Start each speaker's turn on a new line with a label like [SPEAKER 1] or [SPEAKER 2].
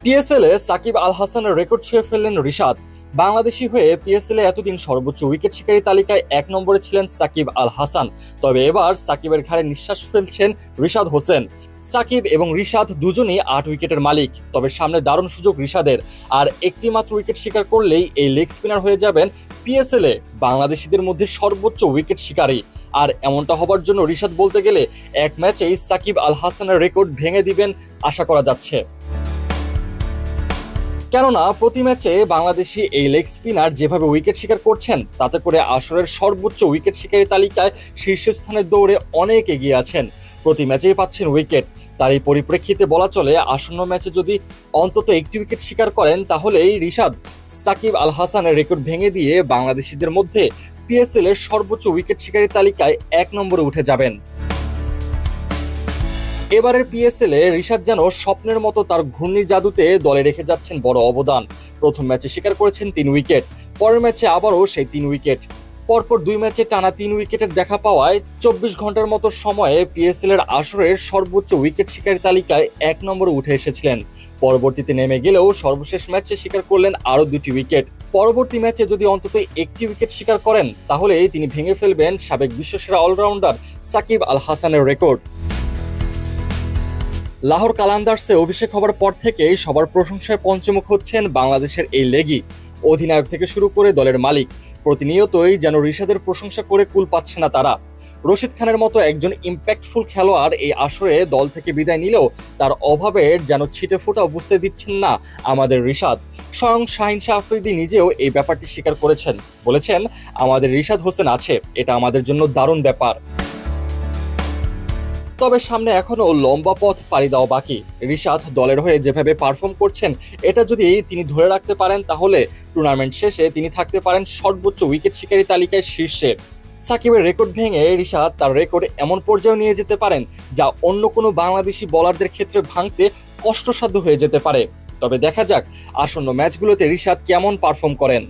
[SPEAKER 1] PSL এ সাকিব আল হাসানের record ছুঁয়ে ফেললেন রিশাদ। বাংলাদেশি হয়ে পিএসএল এ এতদিন সর্বোচ্চ উইকেট শিকারী তালিকায় ১ নম্বরে ছিলেন সাকিব আল হাসান। তবে এবার সাকিবের ঘাড়ে নিঃশ্বাস ফেলছেন রিশাদ হোসেন। সাকিব এবং রিশাদ দুজনই ৮ উইকেটের মালিক। তবে সামনে দারুণ সুযোগ রিশাদের। আর একটি মাত্র উইকেট শিকার করলেই এই লেগ স্পিনার হয়ে যাবেন পিএসএল এ বাংলাদেশিদের মধ্যে সর্বোচ্চ উইকেট শিকারী। আর এমনটা হবার জন্য রিশাদ বলতে গেলে এক ম্যাচেই সাকিব আল হাসানের রেকর্ড ভেঙে দিবেন আশা করা যাচ্ছে। কেননা প্রতি ম্যাচে বাংলাদেশি এই লেগ স্পিনার যেভাবে উইকেট শিকার করছেন, তাতে করে আসরের সর্বোচ্চ উইকেট শিকারী তালিকায় শীর্ষস্থানের দৌড়ে অনেক এগিয়ে আছেন। প্রতি ম্যাচেই পাচ্ছেন উইকেট। তার এই পরিপ্রেক্ষিতে বলা চলে, আসন্ন ম্যাচে যদি অন্তত একটি উইকেট শিকার করেন, তাহলেই রিশাদ সাকিব আল হাসানের রেকর্ড ভেঙে দিয়ে বাংলাদেশিদের মধ্যে পিএসএল এর সর্বোচ্চ উইকেট শিকারী তালিকায় ১ নম্বরে উঠে যাবেন। এবারের পিএসএল এ রিশাদ যেন স্বপ্নের মতো তার ঘূর্ণির জাদুতে দলে রেখে যাচ্ছেন বড় অবদান। প্রথম ম্যাচে শিকার করেছেন ৩ উইকেট, পরের ম্যাচে আবারও সেই ৩ উইকেট। পরপর ২ ম্যাচে টানা ৩ উইকেটের দেখা পাওয়ায় ২৪ ঘন্টার মতো সময়ে পিএসএল এর আসরের সর্বোচ্চ উইকেট শিকারী তালিকায় ১ নম্বরে উঠে এসেছিলেন। পরবর্তীতে নেমে গেলেও সর্বশেষ ম্যাচে শিকার করলেন আরও ২টি উইকেট। পরবর্তী ম্যাচে যদি অন্তত একটি উইকেট শিকার করেন, তাহলে তিনি ভেঙে ফেলবেন সাবেক বিশ্বসেরা অলরাউন্ডার সাকিব আল হাসানের রেকর্ড। লাহোর কালান্দার্সে অভিষেক হবার পর থেকেই সবার প্রশংসায় পঞ্চমুখ হচ্ছেন বাংলাদেশের এই লেগি। অধিনায়ক থেকে শুরু করে দলের মালিক প্রতিনিয়তই যেন রিশাদের প্রশংসা করে কুল পাচ্ছে না তারা। রশিদ খানের মতো একজন ইম্প্যাক্টফুল খেলোয়াড় এই আসরে দল থেকে বিদায় নিলেও তার অভাবের যেন ছিটে ফোঁটাও বুঝতে দিচ্ছেন না আমাদের রিশাদ। স্বয়ং শাহিন শাহ আফ্রিদি নিজেও এই ব্যাপারটি স্বীকার করেছেন, বলেছেন, আমাদের রিশাদ হোসেন আছে, এটা আমাদের জন্য দারুণ ব্যাপার। তবে সামনে এখনো লম্বা পথ পাড়ি দেওয়া বাকি। রিশাদ দলের হয়ে যেভাবে পারফর্ম করছেন, এটা যদি তিনি ধরে রাখতে পারেন, তাহলে টুর্নামেন্ট শেষে তিনি থাকতে পারেন সর্বোচ্চ উইকেট শিকারী তালিকায় শীর্ষে। সাকিবের রেকর্ড ভেঙে রিশাদ তার রেকর্ড এমন পর্যায়ে নিয়ে যেতে পারেন, যা অন্য কোনো বাংলাদেশি বোলারদের ক্ষেত্রে ভাঙতে কষ্টসাধ্য হয়ে যেতে পারে। তবে দেখা যাক আসন্ন ম্যাচগুলোতে রিশাদ কেমন পারফর্ম করেন।